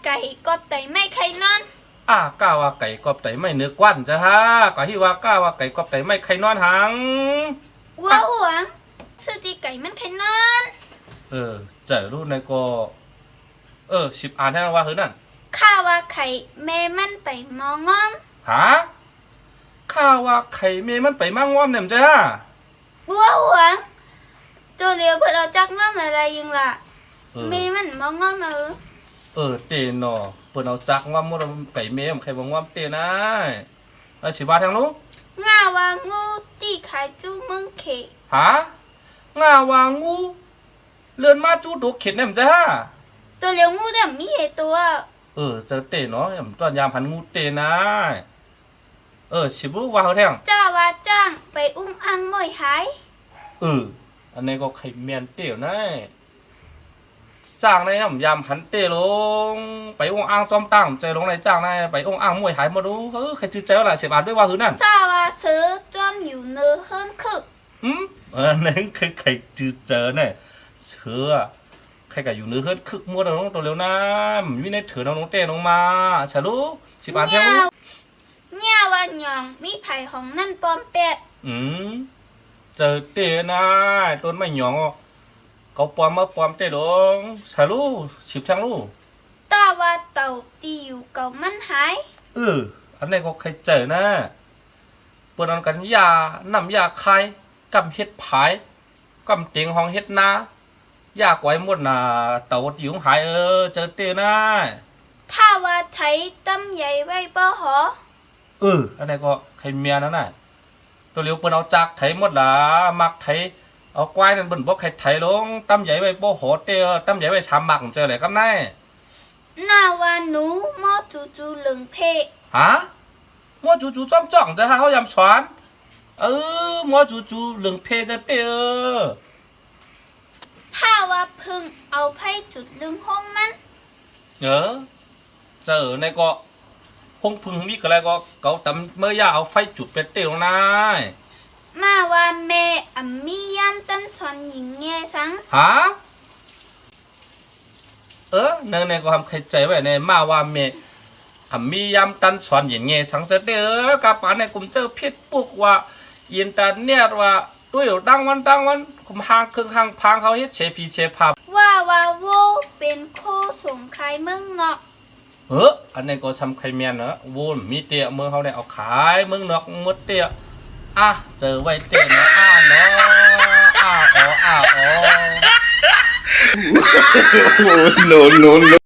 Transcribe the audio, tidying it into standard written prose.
ไก่กอบไตไม่ไข่นอนก้าว่าไก่กอบไตไม่เนื้อกวันจ้ะฮะก็ที่ว่าก้าว่าไก่กอบไตไม่ไข่นอนหังวัวหวงซื้อตีไก่มันไข่นอนเจอรู้ในก็สิบอ่านให้ว่าคือนั่นข้าว่าไข่แม่มันไปมองง้อมหาข้าว่าไข่เมมันไปมั่งว่อมเนี่ยจ้ะวัวหวงโจเลียวเพื่อเราจักง้อมอะไรยังล่ะเมมันมองง้อมเตนอเปิดเอาจักว่ามดไก่เมมใครบอกว่าเตนะสิบาทางนู้ง่าว่างูตีขายจูมึงเขหาง่าว่างูเลื่อนมาจูดุเข็ดเนี่ยจ้ะตัวเลี้ยวงูแต่มีเหตุตัวเจอเตเนาะอย่างตอนยามพันงูเตนะชิบุว่าเขาแท่งจ้าว่าจ้างไปอุ้มอังมวยหายอันนี้ก็ไข่เมียนเตี๋ยวนะจ้างในน้ำยำหันเตลงไปองอ่างจอมตั้งใจลงในจ้างในไปองอ่างมวยหายมาดูใครจื้อใจว่าอะไรเสียบาทด้วยว่าคือนั่นจ้าว่าซื้อจอมอยู่เนื้อเฮิร์นคึกนั่นคือใครจื้อเจอเนี่ยเชื่อใครกับอยู่เนื้อเฮิร์นคึกมัวน้องตัวเร็วน้ำมีในเถื่อนน้องเต้น้องมาฉลุสิบาทเท่าเนี่ยว่าหยองมีไผ่ของนั่นปอมเป็ดเจอเต้นะต้นไม่หยองเขาปอมมาปอมเต้ดงฉลุสิบทางลูตาว่าเต่าตีอยู่เก่ามันหายอันนี้ก็ใครเจอนะเปิดอันกันยาน้ำยาคายกำเฮ็ดผายกำเตียงห้องเฮ็ดนายากไว้หมดน่ะเต่าอยู่หายเจอเต้นะถ้าว่าใช้ตั้มใหญ่ไว้ป้อหออันนี้ก็ใครเมียนั่นน่ะตัวเลี้ยวเปิ้นเอาจักไถหมดล่ะมักไถเอาควายนั่นเปิ้นบ่ใครไถลงตั้มใหญ่ไว้บ่หอเต้ตั้มใหญ่ไว้ชามมักเจออะไรกันแน่น่าว่าหนูมอจูเหลืองเพฮะมอจูจ้อมจ่องจะหาเขายำสอนมอจูเหลืองเพจะเต้ถ้าว่าพึ่งเอาไผ่จุดลึงห้องมันเจอในก็ห้องพึ่งมีอะไรก็เกาตำเมื่อยาเอาไฟจุดเป็ดเตียวนะมาว่าแม่มียามตั้นสอนหญิงแง่สังฮะในก็ทำใครใจไว้ในมาว่าเมมียามตันสอนหญิงแง่สังจะเด้กับป่าในกลุ่มเจอพิษปุกว่าอินเทอร์เน็ตว่าด้วยดังวันคุมหางเครื่องหางพังเขาเฮ็ดเชฟีเชพับว่าโวเป็นโคส่งขายเมืองนอกอันนี้ก็ทำใครเมียนเนอะวูนมีเตี้ยเมืองเขาเนี่ยเอาขายเมืองนอกมดเตี้ยเจอไว้เตี้ยเนาะเนาะno